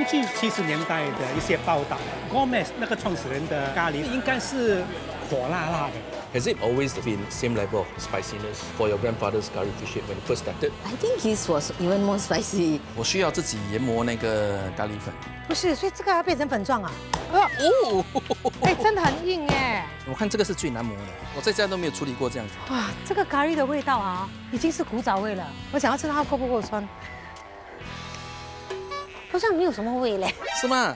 据70年代的一些报道 ，Gomez 那个创始人的咖喱应该是火辣辣的。 Has it always been same level of spiciness for your grandfather's curry fish head when it first started? I think his was even more spicy. 我需要自己研磨那个咖喱粉。不是，所以这个要变成粉状啊。哎，真的很硬哎。我看这个是最难磨的，我在家都没有处理过这样子。哇，这个咖喱的味道啊，已经是古早味了。我想要知道它够不够酸，好像没有什么味嘞。是吗？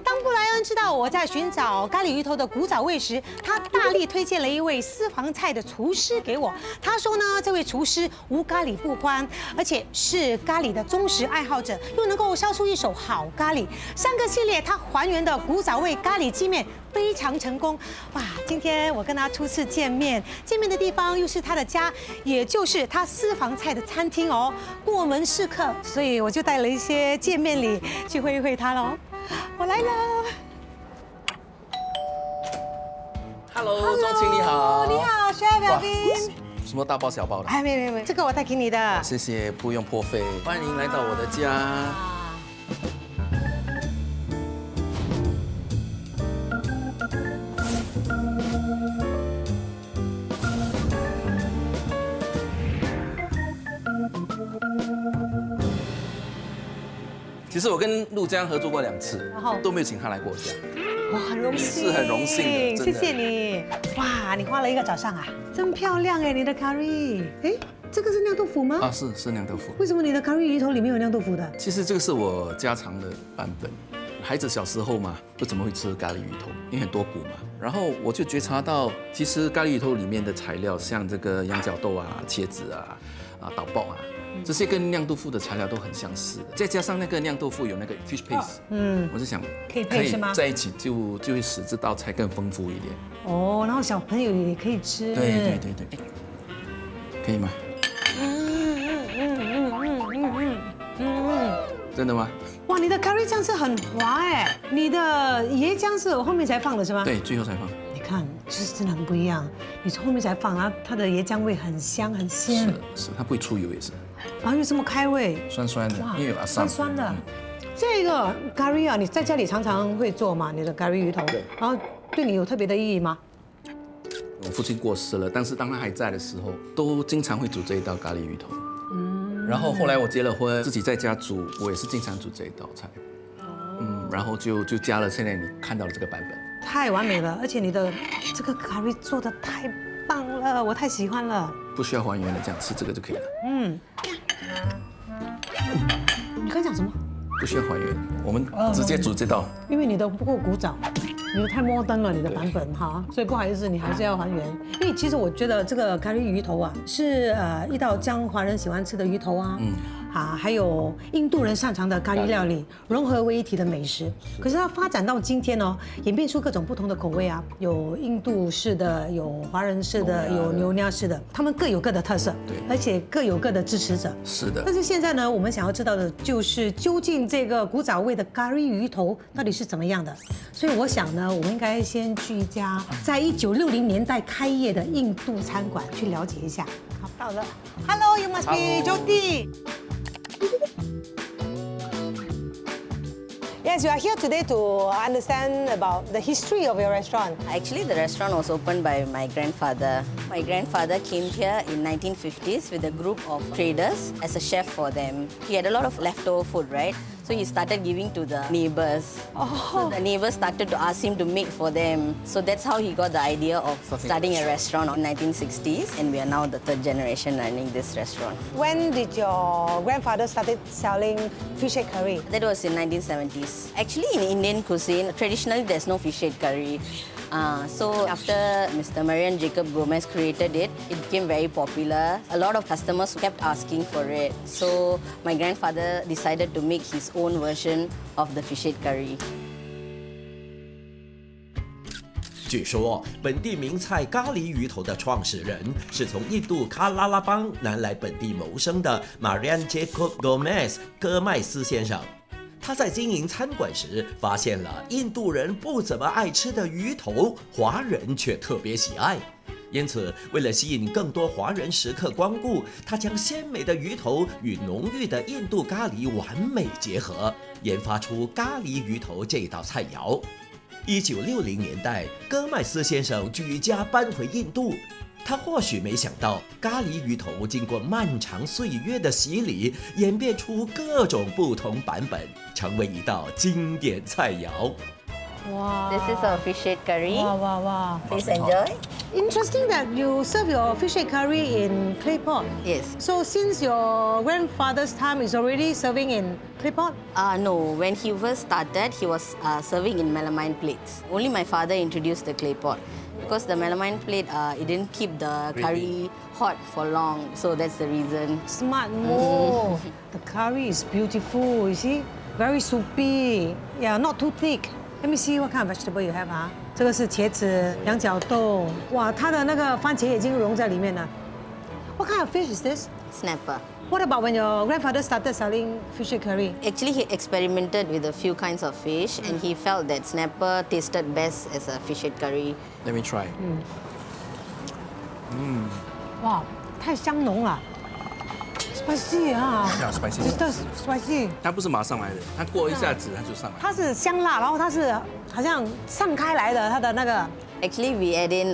当布莱恩知道我在寻找咖喱鱼头的古早味时，他大力推荐了一位私房菜的厨师给我。他说呢，这位厨师无咖喱不欢，而且是咖喱的忠实爱好者，又能够烧出一手好咖喱。3个系列他还原的古早味咖喱鸡面非常成功。哇，今天我跟他初次见面，见面的地方又是他的家，也就是他私房菜的餐厅哦。过门是客，所以我就带了一些见面礼去会一会他喽。我来了。 Hello， 钟情你好。你好，Chef 表斌。什么大包小包的？哎，没，这个我带给你的。谢谢，不用破费。欢迎来到我的家。其实我跟陆江合作过2次，然后都没有请他来过我家。我很荣幸，是很荣幸的，真的谢谢你。哇，你花了1个早上啊，真漂亮哎，你的 curry。哎，这个是酿豆腐吗？啊，是酿豆腐。为什么你的 curry 鱼头里面有酿豆腐的？其实这个是我家常的版本。孩子小时候嘛，不怎么会吃咖喱鱼头，因为很多骨嘛。然后我就觉察到，其实咖喱鱼头里面的材料，像这个羊角豆啊、茄子啊、导爆啊，这些跟酿豆腐的材料都很相似的。再加上那个酿豆腐有那个 fish paste，我就想可以配是吗？在一起就会使这道菜更丰富一点。哦，然后小朋友也可以吃。对，可以吗？真的吗？哇，你的 curry 酱是很滑哎，你的椰浆是我后面才放的是吗？对，最后才放。你看，就是真的很不一样。你从后面才放，然后它的椰浆味很香很鲜。是，它不会出油也是。然后又这么开胃，酸酸的，因为有阿桑。酸的。这个 curry 啊，你在家里常常会做吗？你的 curry 鱼头，然后对你有特别的意义吗？我父亲过世了，但是当他还在的时候，都经常会煮这一道咖喱鱼头。然后后来我结了婚，自己在家煮，我也是经常煮这一道菜。然后就加了现在你看到的这个版本。太完美了，而且你的这个 curry 做的太棒了，我太喜欢了。不需要还原的，这样吃这个就可以了。你刚讲什么？不需要还原，我们直接煮这道。因为你的不够古早，你的太摩登了，你的版本哈，所以不好意思，你还是要还原。因为其实我觉得这个咖喱鱼头啊，是一道江华人喜欢吃的鱼头啊，还有印度人擅长的咖喱料理，融合为一体的美食。可是它发展到今天呢，演变出各种不同的口味啊，有印度式的，有华人式的，有牛酿式的，他们各有各的特色，对，而且各有各的支持者。是的。但是现在呢，我们想要知道的就是究竟这个古早味的咖喱鱼头到底是怎么样的。所以我想呢，我们应该先去一家在1960年代开业的印度餐馆去了解一下。好，到了 ，Hello, you must be Jyoti. Yes, you are here today to understand about the history of your restaurant. Actually, the restaurant was opened by my grandfather. My grandfather came here in 1950s with a group of traders as a chef for them. He had a lot of leftover food, right? So he started giving to the neighbors. So the neighbors started to ask him to make for them. So that's how he got the idea of starting a restaurant in 1960s. And we are now the 3rd generation running this restaurant. When did your grandfather started selling fish head curry? That was in 1970s. Actually, in Indian cuisine, traditionally there's no fish head curry. So after Mr. Marian Jacob Gomez created it, it became very popular. A lot of customers kept asking for it. So my grandfather decided to make his own version of the fish head curry. 据说，本地名菜咖喱鱼头的创始人是从印度喀拉拉邦南来本地谋生的 Marian Jacob Gomez 戈麦斯先生。他在经营餐馆时，发现了印度人不怎么爱吃的鱼头，华人却特别喜爱。因此，为了吸引更多华人食客光顾，他将鲜美的鱼头与浓郁的印度咖喱完美结合，研发出咖喱鱼头这道菜肴。1960年代，戈麦斯先生举家搬回印度。他或许没想到，咖喱鱼头经过漫长岁月的洗礼，演变出各种不同版本，成为一道经典菜肴。哇 This is our fish head curry. 哇哇哇 Please enjoy. Interesting that you serve your fish head curry in clay pot. Yes. So since your grandfather's time is already serving in clay pot? No, when he first started, he was serving in melamine plates. Only my father introduced the clay pot. Because the melamine plate, it didn't keep the curry hot for long, so that's the reason. Smart move. The curry is beautiful, you see? Very soupy. Yeah, not too thick. Let me see what kind of vegetable you have 啊。这个是茄子、羊角豆，哇，它的那个番茄已经融在里面了。What kind of fish is this? Snapper. What about when your grandfather started selling fish head curry? Actually, he experimented with a few kinds of fish, and he felt that snapper tasted best as a fish head curry. Let me try. 哇，太香浓了，spicy 啊 Yeah, spicy. 真的 spicy。它不是马上来的，它过一下子它就上来。它是香辣，然后它是好像散开来的，它的那个。Actually, we add in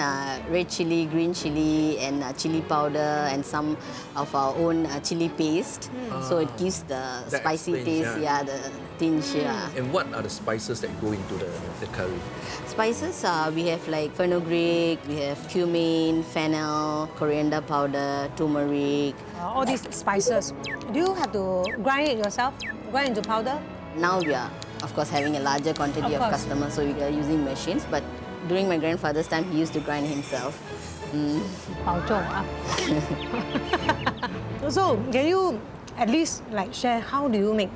red chili, green chili, and chili powder, and some of our own chili paste. So it gives the That spicy explains, taste, yeah. yeah, the tinge, yeah. And what are the spices that go into the curry? Spices, we have like fenugreek, we have cumin, fennel, coriander powder, turmeric. All these spices. Do you have to grind it yourself? Grind into powder? Now we are, of course, having a larger quantity Of of course. customers, so we are using machines. But during my grandfather's time, he used to grind himself. 保重啊。So can you at least like share how do you make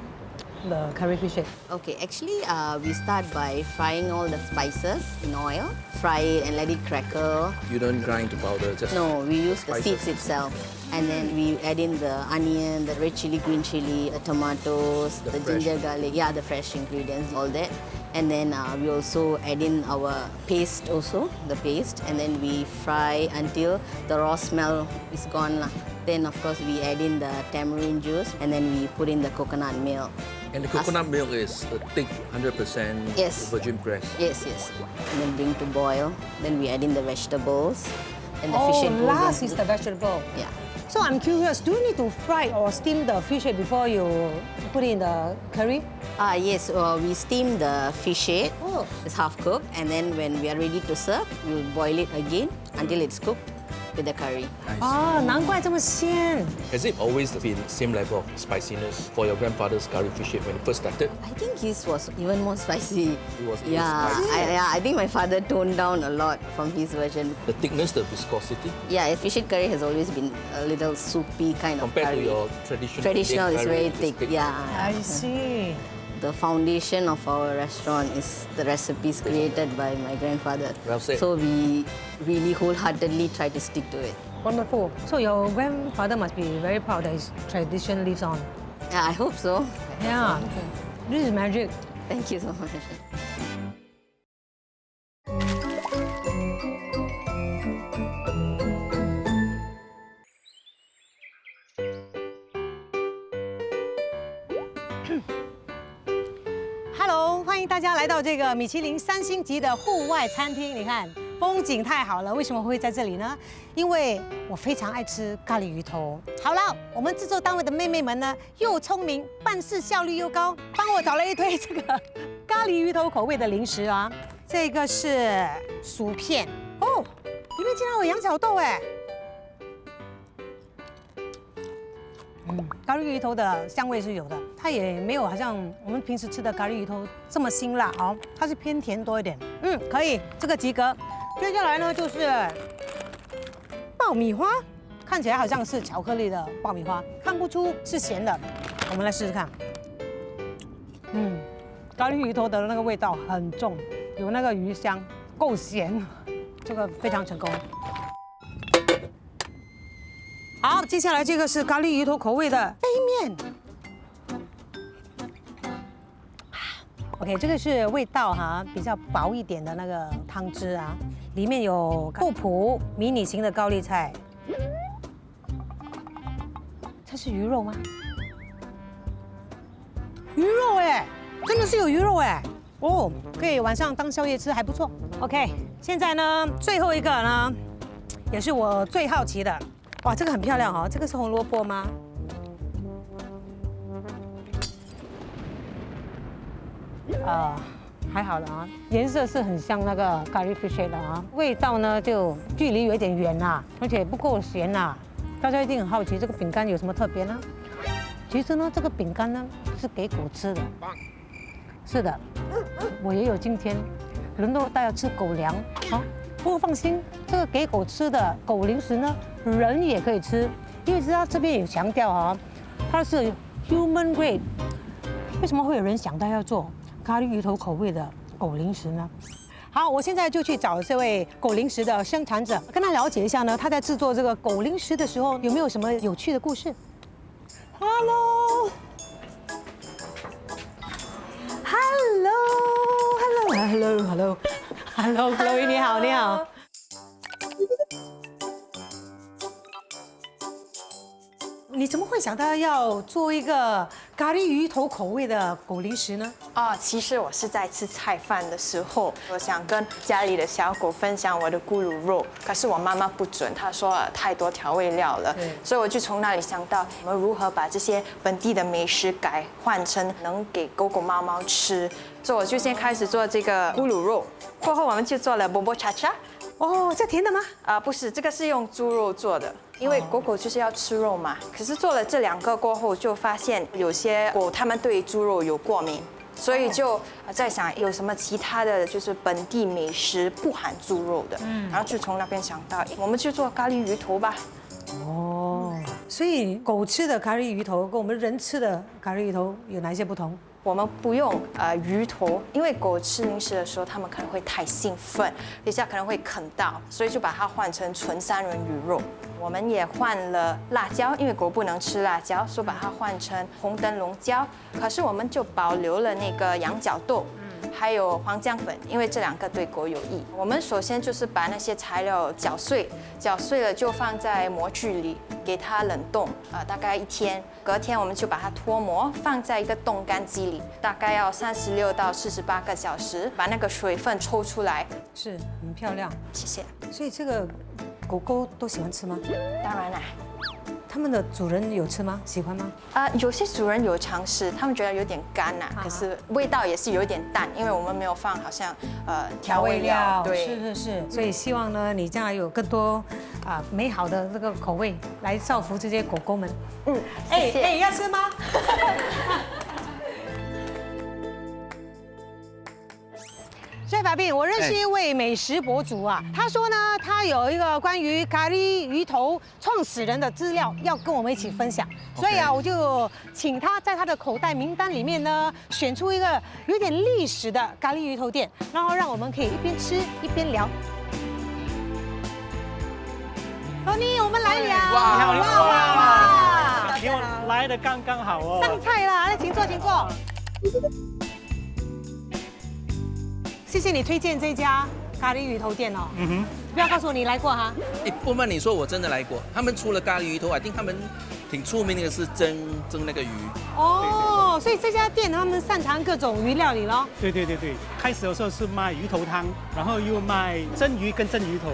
the curry fish head? Okay, actually, we start by frying all the spices in oil, fry it and let it crackle. You don't grind to powder, just No, we use the Spices. seeds itself. And then we add in the onion, the red chili, green chili, the tomatoes, The the fresh. ginger garlic, yeah, the fresh ingredients, all that. And then we also add in our paste also, the paste. And then we fry until the raw smell is gone lah. Then of course we add in the tamarind juice and then we put in the coconut milk. And the coconut milk is a thick 100% Yes. virgin press. Yes, yes. And then bring to boil. Then we add in the vegetables. And the Oh, fish head goes last in. is the vegetable. Yeah. So I'm curious, do you need to fry or steam the fish head before you put it in the curry? Yes, we steam the fish head. Oh. It's half cooked, and then when we are ready to serve, we'll boil it again until it's cooked with the curry. Nice. 啊，难怪这么鲜。 Has it always been same level of spiciness for your grandfather's curry fish head when it first started? I think his was even more spicy. It was even yeah, spicy. I think my father toned down a lot from his version. The thickness, the viscosity, Yeah, fish head curry has always been a little soupy kind compared of to curry. your traditional Traditional egg is curry, very it's thick. thick. Yeah. I see. The foundation of our restaurant is the recipes created by my grandfather. Well said. So we really wholeheartedly try to stick to it. Wonderful. So your grandfather must be very proud that his tradition lives on. Yeah, I hope so. Yeah. This is magic. Thank you so much. Hello，欢迎大家来到这个米其林3星级的户外餐厅。你看，风景太好了，为什么会在这里呢？因为我非常爱吃咖喱鱼头。好了，我们制作单位的妹妹们呢，又聪明，办事效率又高，帮我找了一堆这个咖喱鱼头口味的零食啊。这个是薯片哦，里面竟然有羊角豆哎。咖喱鱼头的香味是有的，它也没有好像我们平时吃的咖喱鱼头这么辛辣哦，它是偏甜多一点。可以，这个及格。接下来呢就是爆米花，看起来好像是巧克力的爆米花，看不出是咸的。我们来试试看。咖喱鱼头的那个味道很重，有那个鱼香，够咸，这个非常成功。好，接下来这个是咖喱鱼头口味的杯面。OK， 这个是味道哈，比较薄一点的那个汤汁啊，里面有豆脯、迷你型的高丽菜。这是鱼肉吗？鱼肉哎，真的是有鱼肉哎。哦，可以晚上当宵夜吃，还不错。OK， 现在呢，最后一个呢，也是我最好奇的。哇，这个很漂亮哦，这个是红萝卜吗？还好了啊，颜色是很像那个咖喱 fish 的啊，味道呢就距离有一点远啦，而且不够咸啦。大家一定很好奇这个饼干有什么特别呢？其实呢，这个饼干呢是给狗吃的。是的，我也有今天，轮到大家吃狗粮啊。不过放心，这个给狗吃的狗零食呢，人也可以吃，因为它这边有强调啊，它是 human grade。为什么会有人想到要做咖喱鱼头口味的狗零食呢？好，我现在就去找这位狗零食的生产者，跟他了解一下呢，他在制作这个狗零食的时候有没有什么有趣的故事 ？Hello，Chloe 你好，你好。你怎么会想到要做一个咖喱鱼头口味的狗零食呢？其实我是在吃菜饭的时候，我想跟家里的小狗分享我的咕噜肉，可是我妈妈不准，她说太多调味料了，所以我就从那里想到我们如何把这些本地的美食改换成能给狗狗、猫猫吃，所以我就先开始做这个咕噜肉，过后我们就做了波波叉叉。哦，这甜的吗？不是，这个是用猪肉做的，因为狗狗就是要吃肉嘛。可是做了这2个过后，就发现有些狗它们对猪肉有过敏，所以就在想有什么其他的就是本地美食不含猪肉的，然后就从那边想到，我们就做咖喱鱼头吧。哦，所以狗吃的咖喱鱼头跟我们人吃的咖喱鱼头有哪一些不同？我们不用鱼头，因为狗吃零食的时候，它们可能会太兴奋，等一下可能会啃到，所以就把它换成纯三文鱼肉。我们也换了辣椒，因为狗不能吃辣椒，所以把它换成红灯笼椒。可是我们就保留了那个羊角豆。还有黄姜粉，因为这2个对狗有益。我们首先就是把那些材料搅碎，搅碎了就放在模具里，给它冷冻，大概1天。隔天我们就把它脱模，放在一个冻干机里，大概要36到48个小时，把那个水分抽出来。是很漂亮，谢谢。所以这个狗狗都喜欢吃吗？当然啦。他们的主人有吃吗？喜欢吗？有些主人有尝试，他们觉得有点干呐，可是味道也是有点淡，因为我们没有放好像调味料。对，是。所以希望呢，你将来有更多美好的这个口味来造福这些狗狗们。谢谢。要吃吗？所以法斌，我认识一位美食博主啊，他说呢，他有一个关于咖喱鱼头创始人的资料要跟我们一起分享，所以我就请他在他的口袋名单里面呢，选出一个有点历史的咖喱鱼头店，然后让我们可以一边吃一边聊。Tony，我们来聊。哇，你好，来的刚刚好哦。上菜啦，来，请坐，请坐。谢谢你推荐这家咖喱鱼头店哦。不要告诉我你来过哈。不瞒你说，我真的来过。他们除了咖喱鱼头，I think他们挺出名的是蒸那个鱼。哦，所以这家店他们擅长各种鱼料理咯。对。开始的时候是卖鱼头汤，然后又卖蒸鱼跟蒸鱼头。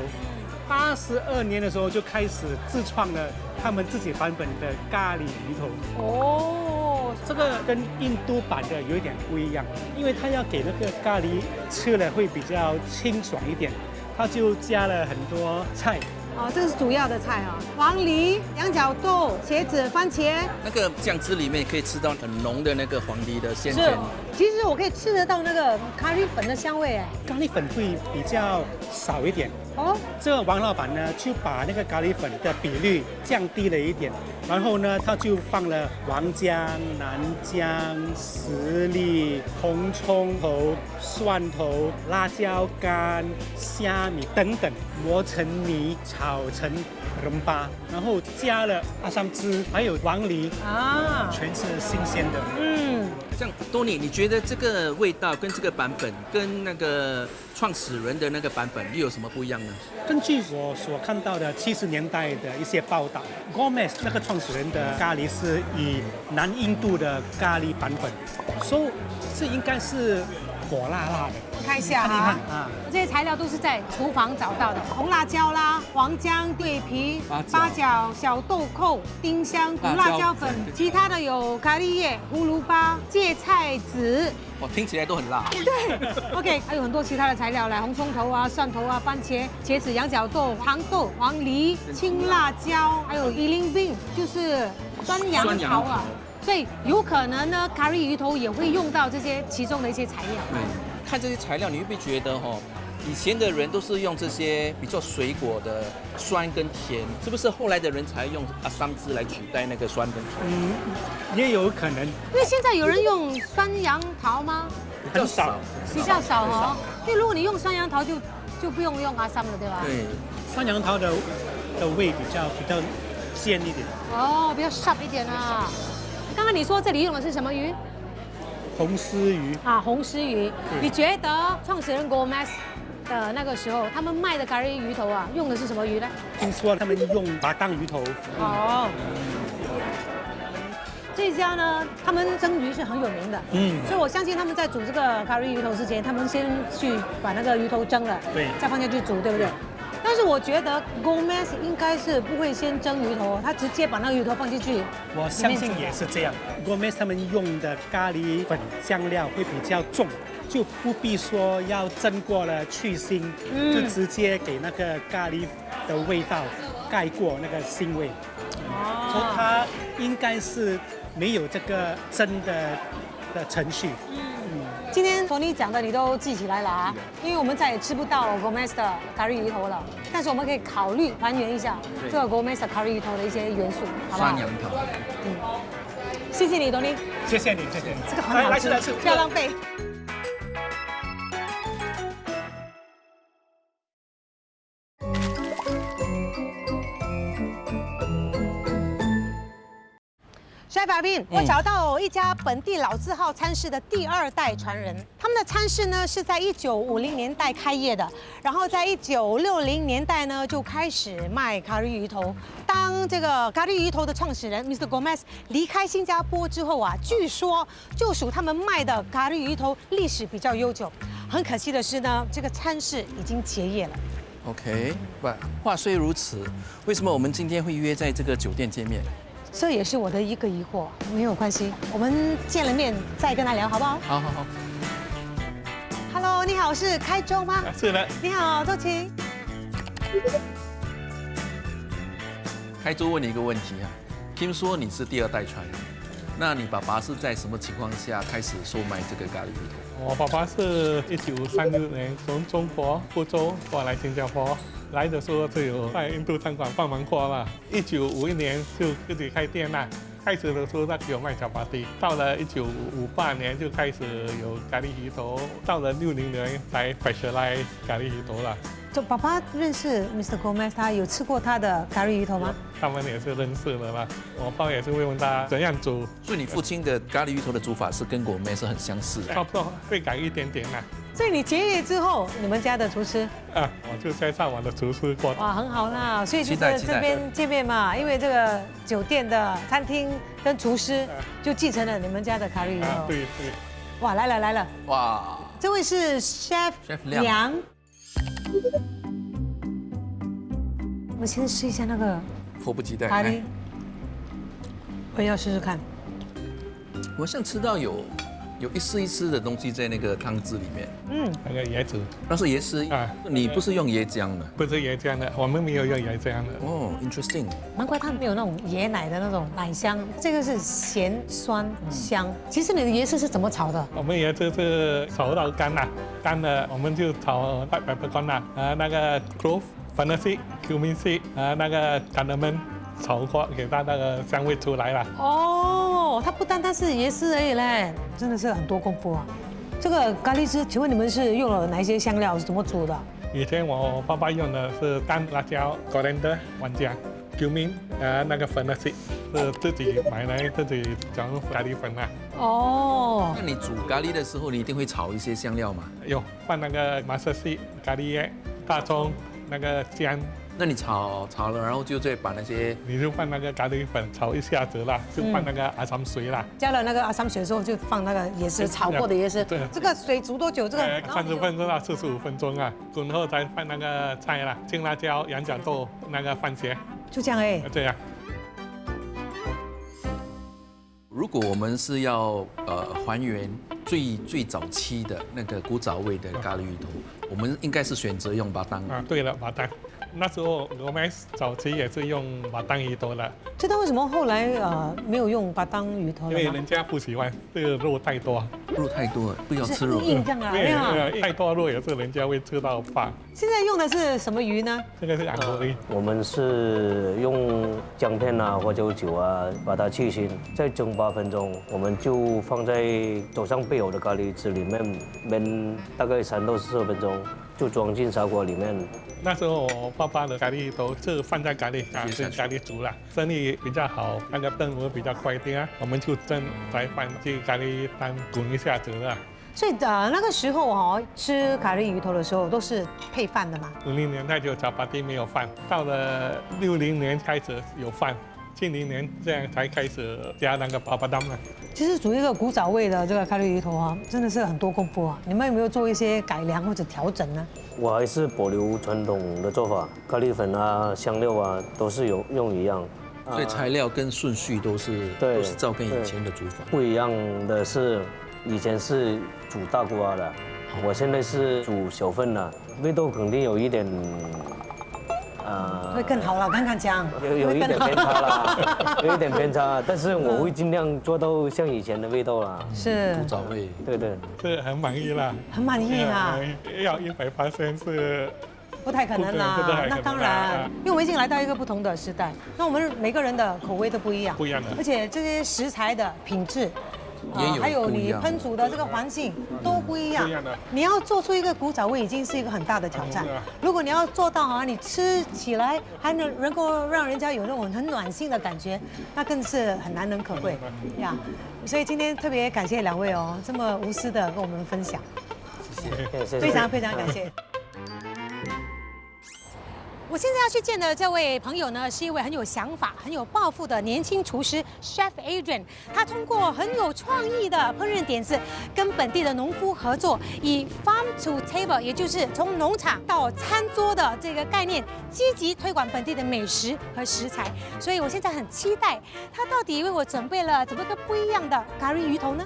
82年的时候就开始自创了他们自己版本的咖喱鱼头。哦，这个跟印度版的有一点不一样，因为它要给那个咖喱吃了会比较清爽一点，它就加了很多菜，哦，这个是主要的菜啊，黄梨、羊角豆、茄子、番茄。那个酱汁里面可以吃到很浓的那个黄梨的鲜是甜。，其实我可以吃得到那个咖喱粉的香味哎。咖喱粉会比较少一点。哦，这个王老板呢，就把那个咖喱粉的比率降低了一点，然后呢，他就放了黄姜、南姜、石粒、红葱头、蒜头、辣椒干、虾米等等，磨成泥，炒成仁巴，然后加了阿桑汁，还有黄梨，啊，全是新鲜的。嗯，这样，多尼，你觉得这个味道跟这个版本，跟那个创始人的那个版本又有什么不一样呢？根据我所看到的70年代的一些报道 ，Gomez 那个创始人的咖喱是以南印度的咖喱版本，所以这应该是火辣辣的。看一下看一哈看啊，这些材料都是在厨房找到的，红辣椒啦、黄姜、桂皮、八角、小豆蔻、丁香、胡辣椒粉，其他的有咖喱叶、胡萝卜、芥菜籽。哇，听起来都很辣。对 ，OK， 还有很多其他的材料来，红葱头啊、蒜头啊、番茄、茄子、羊角豆、黄豆、黄梨、青辣椒，还有伊林冰，就是酸杨桃啊。所以有可能呢，咖喱鱼头也会用到这些其中的一些材料。对，看这些材料，你会不会觉得以前的人都是用这些比较水果的酸跟甜，是不是后来的人才用阿桑汁来取代那个酸跟甜？也有可能。因为现在有人用酸杨桃吗？比较少。比较少哦。因为如果你用酸杨桃就不用阿桑了，对吧？对，酸杨桃的味比较鲜一点，哦，比较 sharp 一点啊。刚刚你说这里用的是什么鱼？红丝鱼。啊，红丝鱼。你觉得创始人 Gomez 的那个时候，他们卖的咖喱鱼头啊，用的是什么鱼呢？听说他们用巴当鱼头。哦。这家呢，他们蒸鱼是很有名的，所以我相信他们在煮这个咖喱鱼头之前，他们先去把那个鱼头蒸了，对，再放下去煮，对不对？但是我觉得 Gomez 应该是不会先蒸鱼头，他直接把那个鱼头放进去。我相信也是这样。Gomez 他们用的咖喱粉香料会比较重，就不必说要蒸过了去腥，就直接给那个咖喱的味道盖过那个腥味。所以它应该是没有这个蒸的程序。今天托尼讲的你都记起来了啊，因为我们再也吃不到 Gomez 的咖喱鱼头了，但是我们可以考虑还原一下这个 Gomez 的咖喱鱼头的一些元素，好不好？酸杨桃。谢谢你，托尼。谢谢你，谢谢你。这个很好吃，来吃，不要浪费。Chef Arvin，我找到一家本地老字号餐室的第2代传人。他们的餐室呢是在1950年代开业的，然后在1960年代呢就开始卖咖喱鱼头。当这个咖喱鱼头的创始人 Mr. Gomez 离开新加坡之后啊，据说就属他们卖的咖喱鱼头历史比较悠久。很可惜的是呢，这个餐室已经结业了。OK， 话虽如此，为什么我们今天会约在这个酒店见面？这也是我的一个疑惑，没有关系，我们见了面再跟他聊，好不好？好好好。Hello， 你好，是开州吗？是的。你好，周晴。开州问你一个问题啊，听说你是第2代传人，那你爸爸是在什么情况下开始售卖这个咖喱鱼头？我爸爸是1936年从中国福州过来新加坡。来的时候就有在印度餐馆帮忙过了，1951年就自己开店了。开始的时候他有卖小巴蒂，到了1958年就开始有咖喱鱼头，到了60年才 specialize 咖喱鱼头了。就爸爸认识 Mr. Gomez， 他有吃过他的咖喱鱼头吗？他们也是认识的啦。我爸也是会问他怎样煮。所以你父亲的咖喱鱼头的煮法是跟Gomez是很相似的。差不多会改一点点啦。所以你结业之后，你们家的厨师我就介绍我的厨师过。哇，很好啦，所以就在这边见面嘛，因为这个酒店的餐厅跟厨师就继承了你们家的咖喱鱼头。对对。哇，来了。哇，这位是 Chef 梁。我先试一下那个迫不及待。咖喱，我也要试试看。我想吃到有有一丝一丝的东西在那个汤汁里面。那个椰子那是椰丝啊你不是用椰浆的？不是椰浆的，我们没有用椰浆的。哦，interesting。难怪它没有那种椰奶的那种奶香，这个是咸酸香。其实你的椰丝是怎么炒的？我们椰子是炒到干了，干了我们就炒白peppercorn 啦，那个 clove、fennel seed、cumin seed，那个 cardamom 炒过，给它那个香味出来了。哦，它不单单是椰丝而已嘞，真的是很多功夫啊。这个咖喱汁，请问你们是用了哪一些香料？是怎么煮的？以前我爸爸用的是干辣椒、coriander、丸姜、cumin，那个 fennel seed 是自己买来自己调咖喱粉啊。哦，那你煮咖喱的时候，你一定会炒一些香料嘛？有放那个 mustard seed、咖喱叶、大葱、那个姜。那你炒了，然后就再把那些你就放那个咖喱粉炒一下子啦，就放那个阿三水啦。加了那个阿三水之后，就放那个椰丝，炒过的椰丝。对。这个水煮多久？这个30分钟到45分钟啊，滚后再放那个菜啦，青辣椒、羊角豆、那个番茄，就这样哎。这样。如果我们是要还原最早期的那个古早味的咖喱鱼头，我们应该是选择用巴当。对了，巴当。那时候我们早期也是用巴当鱼头的。知道为什么后来没有用巴当鱼头了吗？因为人家不喜欢这个肉太多。肉太多了，不要吃肉。硬这样啊？对，太多肉也是人家会吃到怕。现在用的是什么鱼呢？这个是安格鱼。我们是用姜片啊、花椒酒啊，把它去腥，再蒸8分钟，我们就放在手上备好的咖喱汁里面焖大概3到4分钟，就装进砂锅里面。那时候我爸爸的咖喱都是放在咖喱是咖喱煮了，生意比较好，那个炖会比较快一点啊，我们就蒸再放进咖喱汤滚一下子了。所以那个时候吃咖喱鱼头的时候都是配饭的嘛。50年代就茶巴丁没有饭，到了60年开始有饭，70年这样才开始加那个巴巴汤了。其实煮一个古早味的这个咖喱鱼头啊，真的是很多功夫啊。你们有没有做一些改良或者调整呢？我还是保留传统的做法，咖喱粉啊、香料啊都是用一样。所以材料跟顺序都是照跟以前的煮法。不一样的是，以前是煮大锅的，我现在是煮小份的，味道肯定有一点。会更好了，看看姜，有一点偏差啦，有一点偏差，但是我会尽量做到像以前的味道啦。是古早味，对，是很满意啦，很满意啦，要100%是不太可能啦。那当然，因为我们已经来到一个不同的时代，那我们每个人的口味都不一样，不一样的，而且这些食材的品质。还有你烹煮的这个环境都不一样。你要做出一个古早味，已经是一个很大的挑战。如果你要做到你吃起来还能够让人家有那种很暖心的感觉，那更是很难能可贵呀。所以今天特别感谢2位这么无私的跟我们分享，谢谢，非常非常感谢。我现在要去见的这位朋友呢，是一位很有想法、很有抱负的年轻厨师 Chef Adrian。他通过很有创意的烹饪点子，跟本地的农夫合作，以 Farm to Table， 也就是从农场到餐桌的这个概念，积极推广本地的美食和食材。所以我现在很期待他到底为我准备了怎么个不一样的咖喱鱼头呢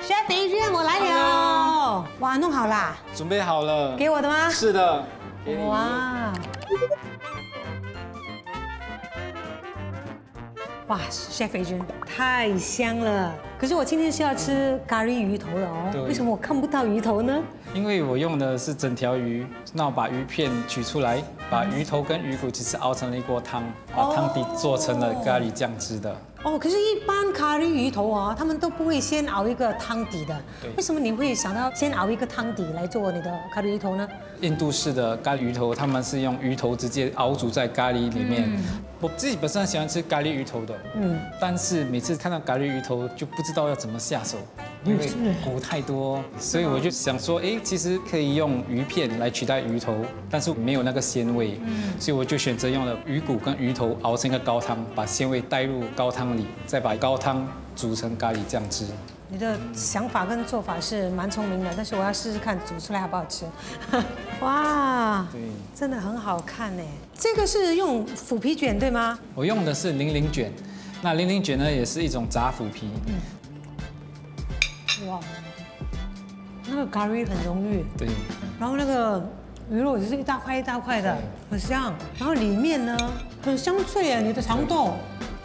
？Chef Adrian， 我来了。哇，弄好啦？准备好了。给我的吗？是的。哇。哇 ，Chef Adrian， 太香了。可是我今天是要吃咖喱鱼头的哦。为什么我看不到鱼头呢？因为我用的是整条鱼，那我把鱼片取出来，把鱼头跟鱼骨其实熬成了一锅汤，把汤底做成了咖喱酱汁的。可是，一般咖喱鱼头他们都不会先熬一个汤底的。为什么你会想到先熬一个汤底来做你的咖喱鱼头呢？印度式的咖喱鱼头，他们是用鱼头直接熬煮在咖喱里面。我自己本身喜欢吃咖喱鱼头的，但是每次看到咖喱鱼头就不知道要怎么下手，因为骨太多，所以我就想说，其实可以用鱼片来取代鱼头，但是没有那个鲜味，所以我就选择用了鱼骨跟鱼头熬成一个高汤，把鲜味带入高汤里，再把高汤煮成咖喱酱汁。你的想法跟做法是蛮聪明的，但是我要试试看煮出来好不好吃。哇，对，真的很好看呢。这个是用腐皮卷对吗？我用的是零零卷，那零零卷呢也是一种炸腐皮。哇，那个咖喱很浓郁，对，然后那个鱼肉也是一大块一大块的，很香。然后里面呢很香脆耶，你的肠豆。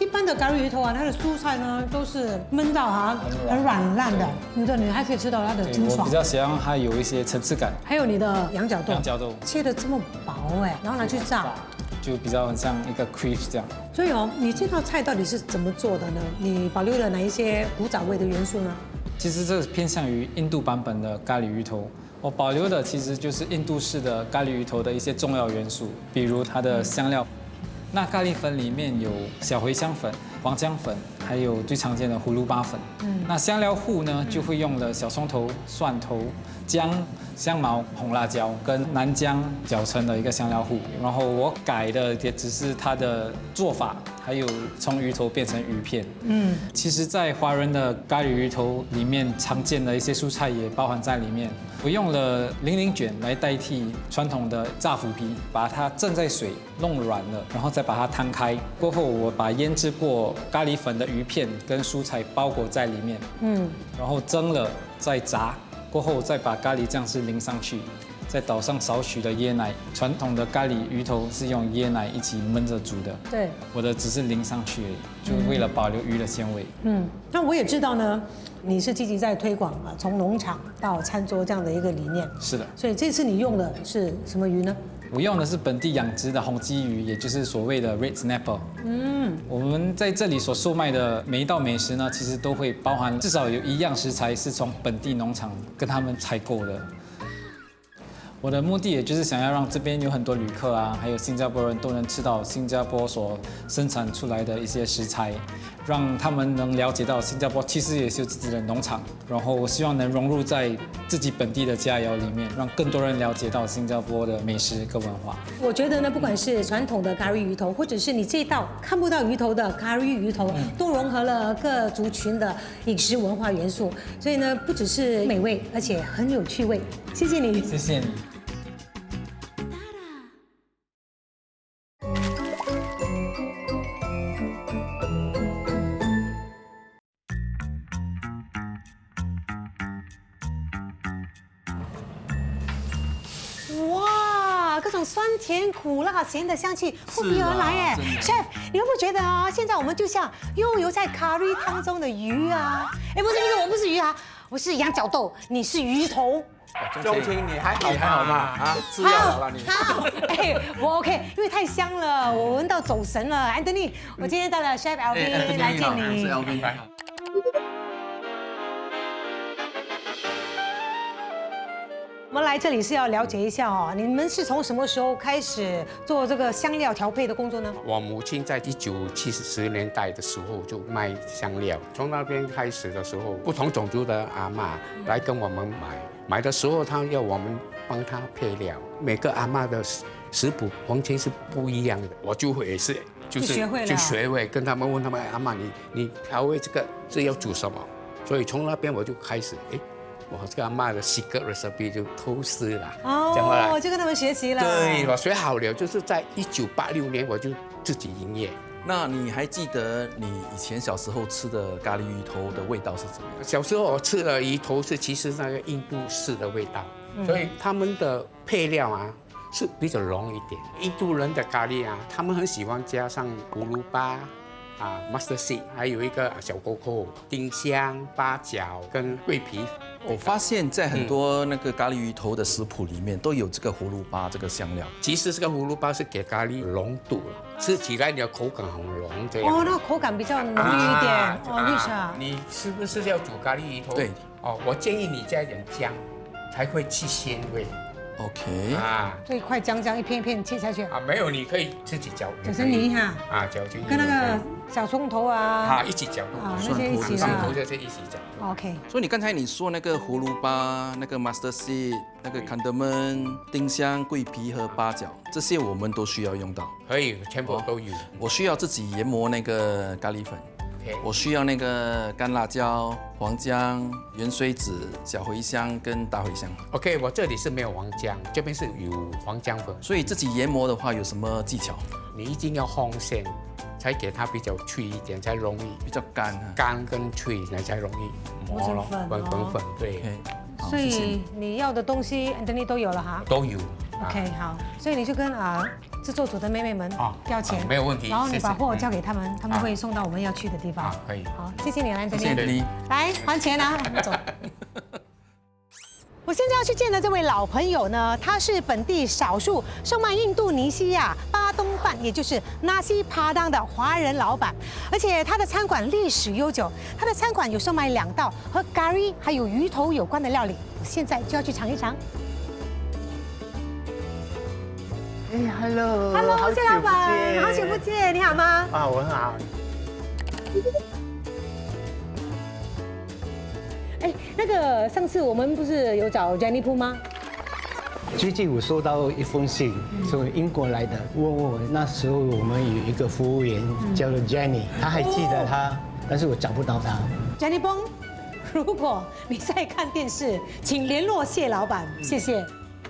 一般的咖喱鱼头啊，它的蔬菜呢都是焖到很软烂的，你还可以吃到它的清爽。我比较喜欢它有一些层次感。还有你的羊角豆，羊角豆切的这么薄哎，然后拿去炸，就比较很像一个 crepe 这样。所以哦，你这道菜到底是怎么做的呢？你保留了哪一些古早味的元素呢？其实这是偏向于印度版本的咖喱鱼头。我保留的其实就是印度式的咖喱鱼头的一些重要元素，比如它的香料。那咖喱粉里面有小茴香粉、黄姜粉，还有最常见的葫芦巴粉。那香料糊呢，就会用了小葱头、蒜头、姜、香茅、红辣椒跟南姜搅成的一个香料糊。然后我改的也只是它的做法，还有从鱼头变成鱼片。其实，在华人的咖喱鱼头里面，常见的一些蔬菜也包含在里面。我用了零零卷来代替传统的炸腐皮，把它浸在水弄软了，然后再把它摊开。过后，我把腌制过咖喱粉的鱼片跟蔬菜包裹在里面，然后蒸了再炸。过后再把咖喱酱汁淋上去，再倒上少许的椰奶。传统的咖喱鱼头是用椰奶一起焖着煮的，对，我的只是淋上去而已，就为了保留鱼的鲜味。那我也知道呢，你是积极在推广啊，从农场到餐桌这样的一个理念。是的，所以这次你用的是什么鱼呢？我用的是本地养殖的红鲫鱼，也就是所谓的 red snapper。我们在这里所售卖的每一道美食呢，其实都会包含至少有一样食材是从本地农场跟他们采购的。我的目的也就是想要让这边有很多旅客啊，还有新加坡人都能吃到新加坡所生产出来的一些食材，让他们能了解到新加坡其实也是有自己的农场，然后我希望能融入在自己本地的佳肴里面，让更多人了解到新加坡的美食跟文化。我觉得呢，不管是传统的咖喱鱼头，或者是你这道看不到鱼头的咖喱鱼头，都融合了各族群的饮食文化元素，所以呢，不只是美味，而且很有趣味。谢谢你，谢谢你。哇，各种酸甜苦辣咸的香气扑鼻而来哎，Chef，你会不会觉得啊，现在我们就像悠游在咖喱汤中的鱼啊？哎，不是，我不是鱼啊，我是羊角豆，你是鱼头。钟情，你还好吗？啊，吃药好了你。好，哎，我 OK，因为太香了，我闻到走神了。安东尼，我今天带了 Chef Alvin 来见你。是 Alvin。我们来这里是要了解一下哦，你们是从什么时候开始做这个香料调配的工作呢？我母亲在1970年代的时候就卖香料，从那边开始的时候，不同种族的阿嬷来跟我们买的时候，她要我们帮她配料，每个阿嬷的食谱完全是不一样的，我就会是就是就学会跟他们问他们阿嬷你调味这个是要煮什么，所以从那边我就开始我这个阿嬷的 secret recipe 就偷师了，哦，就跟他们学习了。对，我学好了，就是在1986年我就自己营业。那你还记得你以前小时候吃的咖喱鱼头的味道是怎么样？小时候我吃的鱼头是其实那个印度式的味道，所以他们的配料啊是比较浓一点。印度人的咖喱啊，他们很喜欢加上葫芦巴。mustard seed， 还有一个小扣扣、丁香、八角跟桂皮。我发现，在很多那个咖喱鱼头的食谱里面都有这个葫芦巴这个香料。其实这个葫芦巴是给咖喱浓度了，吃起来你的口感很浓这样。哦，那口感比较浓郁一点。为啥？你是不是要煮咖喱鱼头？对。我建议你加一点姜，才会去鲜味。OK 这一块姜一片一片切下去没有，你可以自己搅，搅成泥哈搅成泥，跟那个小葱头一起搅，那些一起蒜头就是一起搅。OK。所以你刚才你说那个葫芦巴、那个 mustard seed、那个 cardamom、丁香、桂皮和八角，这些我们都需要用到。可以，全部都有。我需要自己研磨那个咖喱粉。OK， 我需要那个干辣椒、黄姜、圆水子、小茴香跟大茴香。OK， 我这里是没有黄姜，这边是有黄姜粉。所以自己研磨的话有什么技巧？你一定要烘先，才给它比较脆一点，才容易比较干啊，干跟脆才容易磨咯，粉对。所以你要的东西 Anthony 都有了哈？都有。OK， 好，所以你就跟制作组的妹妹们要钱，没有问题。然后你把货交给他们，他们会送到我们要去的地方。可以。好，谢谢你，Anthony。谢谢你。来还钱啊，走。我现在要去见的这位老朋友呢，他是本地少数售卖印度尼西亚巴东饭，也就是 Nasi Padang 的华人老板，而且他的餐馆历史悠久，他的餐馆有售卖2道和咖喱还有鱼头有关的料理，我现在就要去尝一尝。哎 ，Hello， 谢老板，好久不见，你好吗？我很好。哎，那个上次我们不是有找 Jenny Poo 吗？最近我收到一封信，从英国来的，问我那时候我们有一个服务员叫做 Jenny， 她还记得她，但是我找不到她。Jenny Poo， 如果你在看电视，请联络谢老板，谢谢。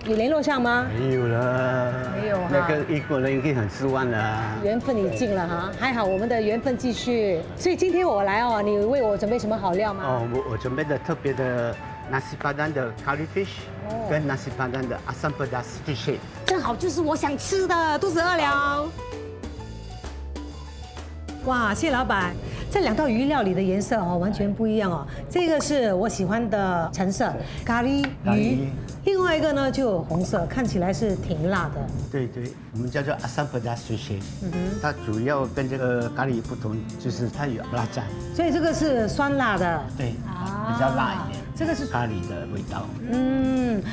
有联络上吗？没有了，没有哈。那个英国人已经很失望了。缘分已尽了哈，还好我们的缘分继续。所以今天我来哦，你为我准备什么好料吗？我准备的特别的 Nasi Padang 的 curry fish， 跟 Nasi Padang 的 asam pedas fish。正好就是我想吃的，肚子饿了。哇，谢老板，这2道鱼料理的颜色完全不一样哦。这个是我喜欢的橙色咖喱鱼，另外一个呢就有红色，看起来是挺辣的。对，我们叫做 asam pedas fish。它主要跟这个咖喱不同，就是它有辣酱，所以这个是酸辣的。对，比较辣一点。这个是咖喱的味道。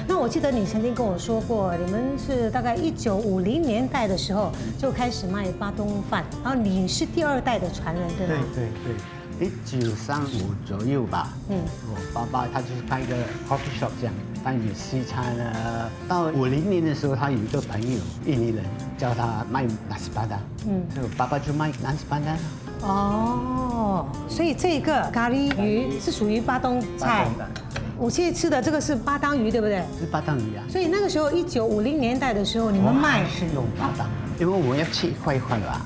那我记得你曾经跟我说过，你们是大概1950年代的时候就开始卖巴东饭，然后你是第2代的传人，对吗？对，1935左右吧。我爸爸他就是开一个 coffee shop 这样，卖点西餐啊。到50年的时候，他有一个朋友，印尼人，叫他卖 Nasi Padang。所以我爸爸就卖 Nasi Padang。所以这个咖喱鱼是属于巴东菜。我现在吃的这个是巴当鱼，对不对？是巴当鱼啊。所以那个时候1950年代的时候，你们卖是用巴当，因为我们要切一块一块的吧。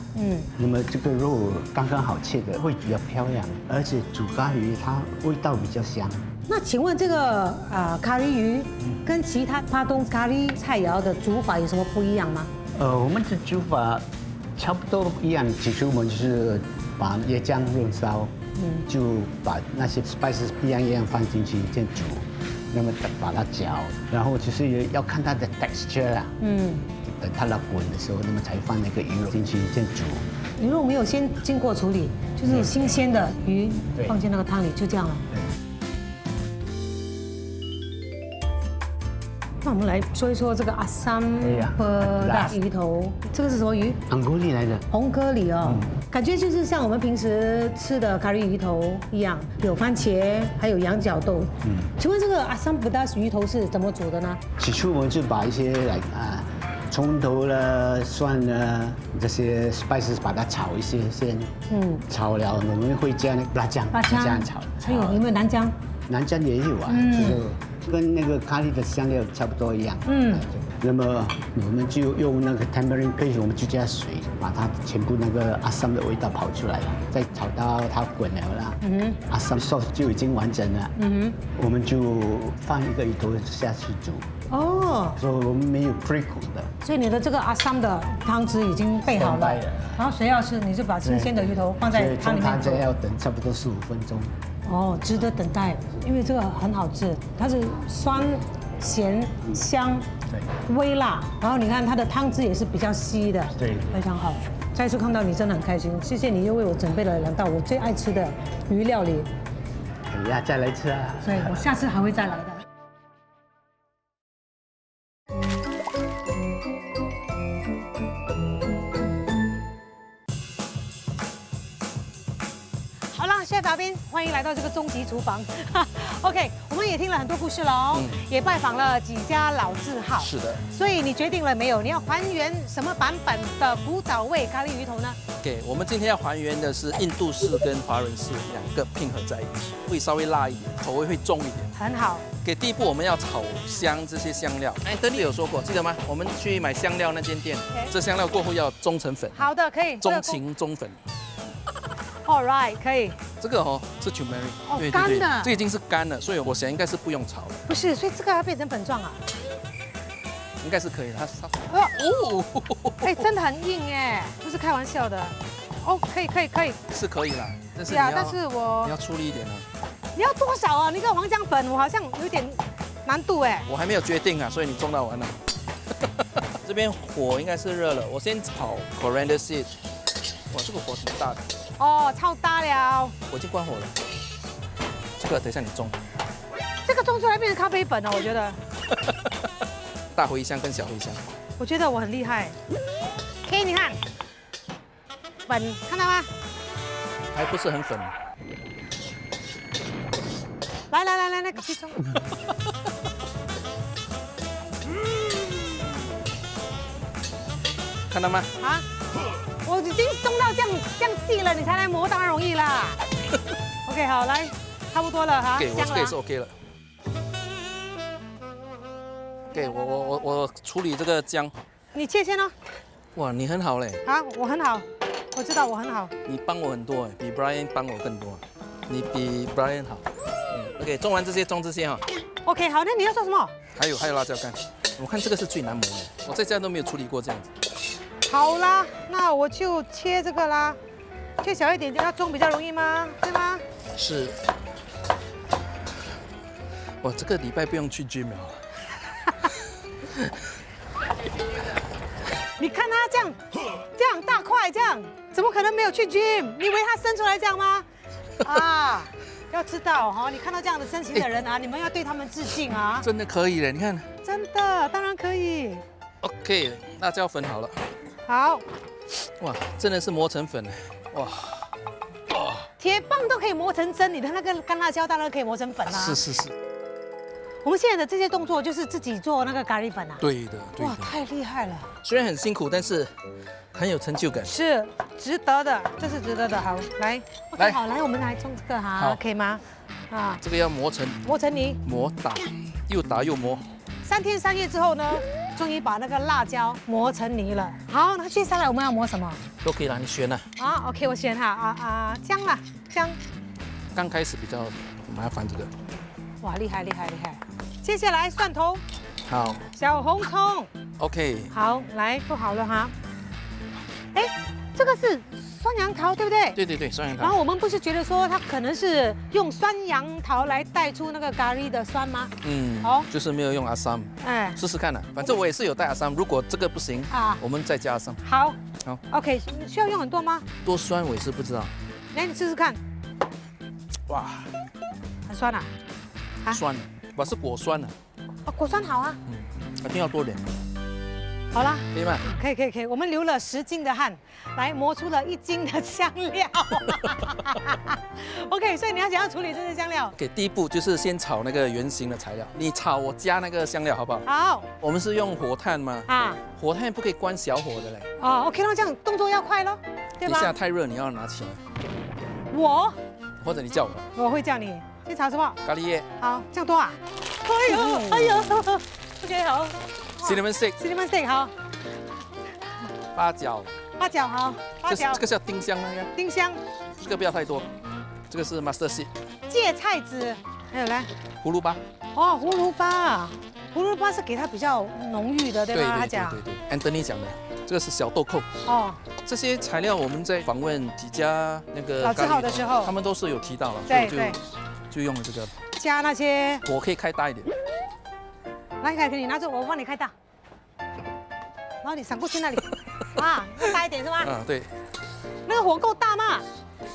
那么这个肉刚刚好切的，会比较漂亮，而且煮咖喱它味道比较香。那请问这个咖喱鱼跟其他巴东咖喱菜肴的煮法有什么不一样吗？我们的煮法差不多一样，起初我们就是把椰浆润烧。就把那些 spices 一样放进去，这样煮，那么把它搅，然后就是要看它的 texture 啦。等它滚的时候，那么才放那个鱼肉进去，这样煮。鱼肉没有先经过处理，就是新鲜的鱼放进那个汤里，就这样了。那我们来说一说这个asam pedas鱼头，这个是什么鱼？红蛤蜊来的。红蛤蜊哦，感觉就是像我们平时吃的咖喱鱼头一样，有番茄，还有羊角豆。请问这个asam pedas鱼头是怎么煮的呢？起初我们就把一些葱头了、蒜了这些 spices 把它炒一些先。炒了我们会加那个辣酱炒。还有有没有南姜？南姜也有啊，就是跟那个咖喱的香料差不多一样。那么我们就用那个 tamarind paste， 我们就加水，把它全部那个阿萨姆的味道跑出来了，再炒到它滚了啦。阿萨姆 sauce 就已经完整了。我们就放一个鱼头下去煮。所以我们没有 pre-cook 的。所以你的这个阿萨姆的汤汁已经备好了，然后谁要吃你就把新鲜的鱼头放在汤里面煮。它要等差不多15分钟。值得等待，因为这个很好吃，它是酸、咸、香，微辣，然后你看它的汤汁也是比较稀的，非常好。再次看到你真的很开心，谢谢你又为我准备了2道我最爱吃的鱼料理。哎呀，再来吃啊！所以我下次还会再来的。大兵，欢迎来到这个终极厨房。OK， 我们也听了很多故事了哦，也拜访了几家老字号。是的。所以你决定了没有？你要还原什么版本的古早味咖喱鱼头呢？ OK， 我们今天要还原的是印度式跟华人式两个拼合在一起，会稍微辣一点，口味会重一点。很好。给第一步我们要炒香这些香料。哎，德利有说过，记得吗？我们去买香料那间店，这香料过后要中成粉。好的，可以。中情中粉。All right， 可以。这个哦是 turmeric， 对，干的，这已经是干了，所以我想应该是不用炒了。不是，所以这个要变成粉状啊？应该是可以，它哦，哎，真的很硬哎，不是开玩笑的。哦，可以，是可以啦，但是但是你要出力一点啊。你要多少啊？那个黄姜粉我好像有点难度哎。我还没有决定啊，所以你中到完了。这边火应该是热了，我先炒 coriander seed。哇，这个火挺大的。哦，超大了。我已经关火了。这个等一下你中。这个中出来变成咖啡粉了，我觉得。大茴香跟小茴香。我觉得我很厉害。K， 你看，粉看到吗？还不是很粉。来，去中。看到吗？啊，我已经中到这样细了，你才来磨，当然容易啦。OK， 好，来，差不多了哈。OK， 我这个也是 OK 了。OK， 我处理这个姜。你切先哦。哇，你很好嘞。啊，我很好，我知道我很好。你帮我很多哎，比 Brian 帮我更多。你比 Brian 好。OK， 种完这些种这些哈。OK， 好，那你要做什么？还有辣椒干。我看这个是最难磨的，我在家都没有处理过这样子。好啦，那我就切这个啦，切小一点，要种比较容易吗？对吗？是。我这个礼拜不用去 gym 了。你看他这样大块这样，怎么可能没有去 gym？ 你以为他生出来这样吗？啊，要知道哈，你看到这样的身形的人啊，你们要对他们致敬啊！真的可以嘞，你看。真的，当然可以。OK， 辣椒粉好了。好。哇，真的是磨成粉了，哇。铁棒都可以磨成针，你的那个干辣椒当然可以磨成粉啦。是。我们现在的这些动作就是自己做那个咖喱粉啊。对的。哇，太厉害了！虽然很辛苦，但是很有成就感。是值得的，这是值得的。好，来，好，来，我们来种这个哈，可以吗？啊，这个要磨成泥，打，又打又磨。3天3夜之后呢，终于把那个辣椒磨成泥了。好，那接下来我们要磨什么？都可以啦，你选啦。啊 ，OK， 我选哈，姜啦，姜。刚开始比较麻烦这个。哇，厉害！接下来蒜头。好。小红葱。OK。好，来做好了哈。哎，这个是酸杨桃，对不对？对，酸杨桃。然后我们不是觉得说它可能是用酸杨桃来带出那个咖喱的酸吗？就是没有用阿萨姆。哎，试试看啦，反正我也是有带阿萨姆，如果这个不行啊，我们再加阿萨姆。好。OK， 需要用很多吗？多酸我也是不知道。来，你试试看。哇，很酸啊？酸，我是果酸的。果酸好啊。一定要多点。好啦，可以吗？可以，我们流了10斤的汗，来磨出了1斤的香料。OK， 所以你要怎样处理这些香料？第一步就是先炒那个圆形的材料，你炒我加那个香料好不好？好。我们是用火炭吗？火炭不可以关小火的嘞。OK， 那这样动作要快咯，对吧？等一下太热，你要拿起来。我？或者你叫我？我会叫你。先炒什么？咖喱叶。好，这样多啊？哎呦 ，OK， 好。Cinnamon stick 好。八角好。这个是要丁香那个。丁香。这个不要太多。这个是 mustard seed。芥菜籽，还有呢？葫芦巴。葫芦巴是给它比较浓郁的，对吧？他讲。对 ，Anthony 讲的。这个是小豆蔻。这些材料我们在访问几家那个老字号的时候，他们都是有提到了，所以就用了这个。加那些。火可以开大一点。来，你拿着，我帮你开大。然后你闪过去那里。大一点是吗？对。那个火够大吗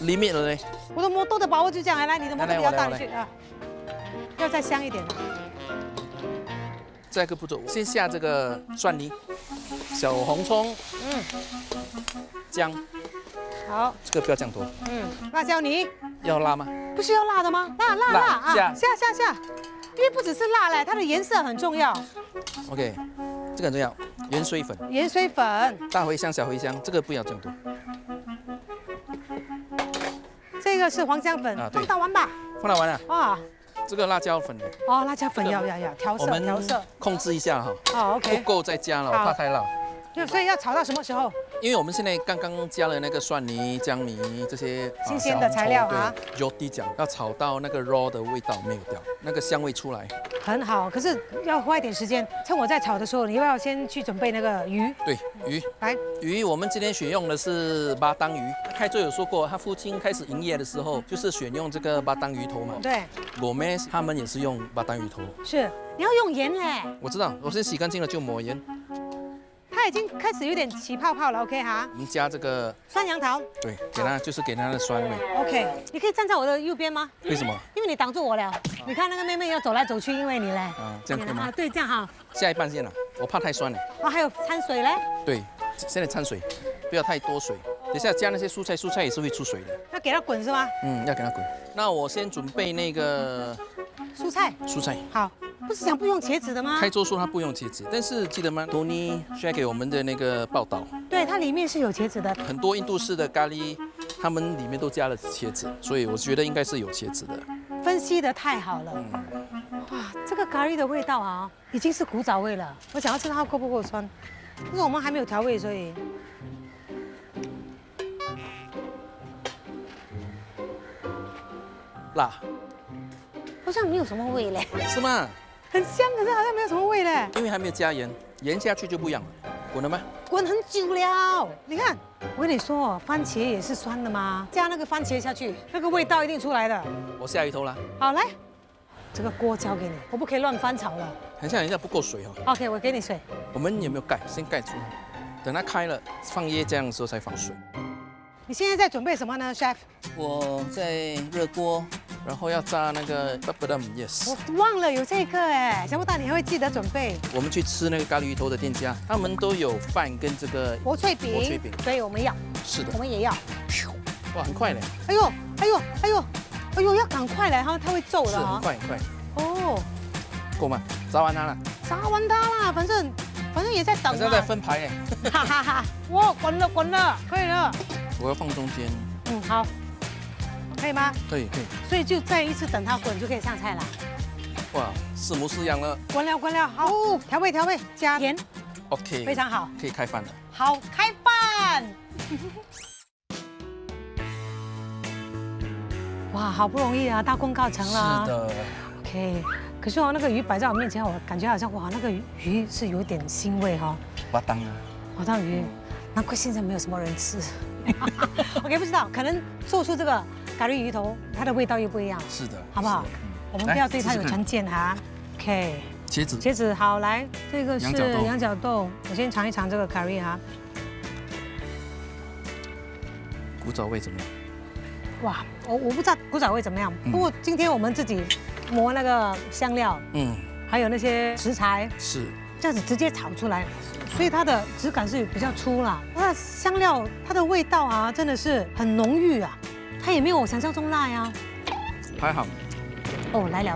？limit 了嘞。我的磨豆的把握就这样，来，你的磨豆比较大，你去啊。要再香一点。再一个步骤，先下这个蒜泥、小红葱，姜。好。这个不要酱多。辣椒泥。要辣吗？不是要辣的吗？辣啊！下，因为不只是辣嘞，它的颜色很重要。OK， 这个很重要，盐水粉。大茴香、小茴香，这个不要这么多。个是黄姜粉，啊对放到完吧。放到完了。哇，这个辣椒粉呢？哦，辣椒粉要调色我们调色。控制一下哈。哦不，OK。够再加了，我好怕太辣。所以要炒到什么时候？因为我们现在刚刚加了那个蒜泥、姜泥这些新鲜的材料啊，对，油滴酱要炒到那个 raw 的味道没有掉，那个香味出来。很好，可是要花一点时间。趁我在炒的时候，你要不要先去准备那个鱼？对，鱼来，鱼我们今天选用的是巴当鱼。开州有说过，他父亲开始营业的时候就是选用这个巴当鱼头嘛。对，我们他们也是用巴当鱼头。是，你要用盐嘞。我知道，我先洗干净了就抹盐。它已经开始有点起泡泡了 ，OK 哈。我们加这个酸杨桃。对，给它的酸味。OK， 你可以站在我的右边吗？为什么？因为你挡住我了。你看那个妹妹要走来走去，因为你嘞。啊，这样可以吗？对，这样好。下一半线了，我怕太酸了。哦，还有掺水嘞。对，现在掺水，不要太多水。等一下加那些蔬菜也是会出水的。要给它滚是吗？嗯，要给它滚。那我先准备那个蔬菜。好，不是讲不用茄子的吗？开州说他不用茄子，但是记得吗？Tony share 给我们的那个报道，对，它里面是有茄子的。很多印度式的咖喱，他们里面都加了茄子，所以我觉得应该是有茄子的。分析得太好了。哇，这个咖喱的味道啊，已经是古早味了。我想要知道它够不够酸，但是我们还没有调味，所以。辣，好像没有什么味嘞。是吗？很香，可是好像没有什么味嘞。因为还没有加盐，盐下去就不一样了。滚了吗？滚很久了。你看，我跟你说，番茄也是酸的嘛，加那个番茄下去，那个味道一定出来的。我下鱼头了。好，来，这个锅交给你，我不可以乱翻炒了。很像不够水哦。OK， 我给你水。我们有没有盖？先盖住，等它开了放椰浆的时候才放水。你现在在准备什么呢 ，Chef？ 我在热锅，然后要炸那个 papadum，yes。我忘了有这个哎，想不到你还会记得准备。我们去吃那个咖喱鱼头的店家，他们都有饭跟这个薄脆饼，所以我们要。是的，我们也要。哇，很快嘞！哎呦，要赶快嘞哈，它会皱的是很快。哦，够吗？炸完它了。炸完它了，反正也在等嘛。反正在分排哎。哈哈哈！哇，滚了，可以了。我要放中间。嗯，好，可以吗？可以。所以就再一次等它滚就可以上菜了。哇，四模四样了。滚了，好，调味，加盐。OK， 非常好，可以开饭了。好，开饭。哇，好不容易啊，大功告成了。是的。OK， 可是那个鱼摆在我面前，我感觉好像哇，那个鱼是有点腥味哈。巴当啊。巴当鱼。难怪现在没有什么人吃。OK， 不知道，可能做出这个咖喱鱼头，它的味道又不一样。是的，好不好？我们不要对它有成见哈。OK， 茄子好，来，这个是羊角豆，我先尝一尝这个咖喱哈。古早味怎么样？哇，我不知道古早味怎么样，不过今天我们自己磨那个香料，还有那些食材，是这样子直接炒出来。所以它的质感是比较粗啦，它的香料，它的味道啊，真的是很浓郁啊，它也没有我想象中辣呀。还好。哦，来了，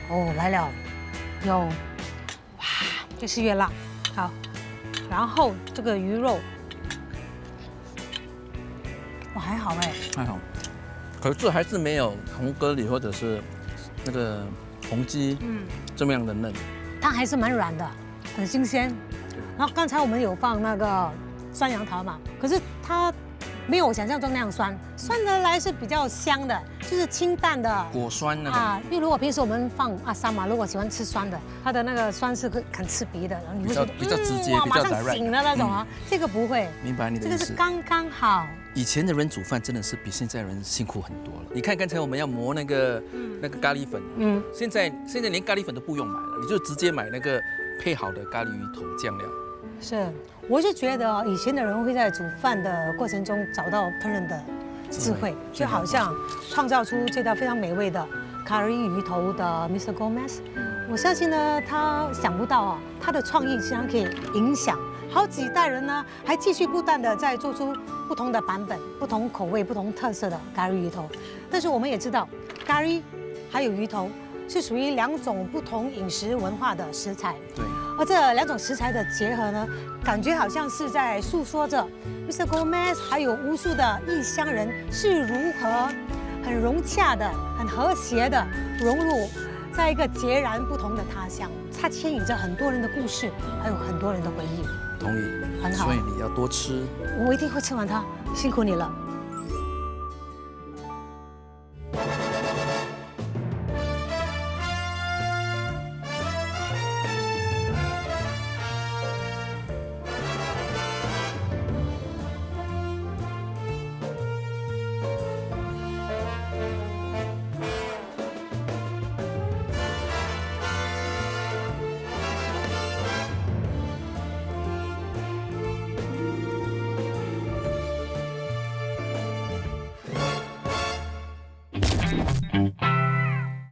哦，来了，有，哇，越吃越辣，好，然后这个鱼肉，哇，还好哎，还好，可是还是没有红蛤蜊或者是那个红鸡，这么样的嫩，它还是蛮软的。很新鲜，然后刚才我们有放那个酸杨桃嘛，可是它没有我想象中那样酸，酸得来是比较香的，就是清淡的果酸那啊。因为如果平时我们放阿萨嘛，如果喜欢吃酸的，它的那个酸是很刺鼻的，然后你会觉得比较直接，哇，比较马上醒了那种啊。这个不会，明白你的意思。这个是刚刚好。以前的人煮饭真的是比现在人辛苦很多了。你看刚才我们要磨那个咖喱粉，现在连咖喱粉都不用买了，你就直接买那个配好的咖喱鱼头酱料。是，我是觉得以前的人会在煮饭的过程中找到烹饪的智慧，就好像创造出这道非常美味的咖喱鱼头的 Mr. Gomez。我相信呢，他想不到啊，他的创意竟然可以影响好几代人呢，还继续不断的在做出不同的版本、不同口味、不同特色的咖喱鱼头。但是我们也知道，咖喱还有鱼头是属于两种不同饮食文化的食材。对。而这两种食材的结合呢，感觉好像是在诉说着 Mr. Gomez 还有无数的异乡人是如何很融洽的、很和谐的融入在一个截然不同的他乡。它牵引着很多人的故事，还有很多人的回忆。同意，很好所以你要多吃。我一定会吃完它，辛苦你了。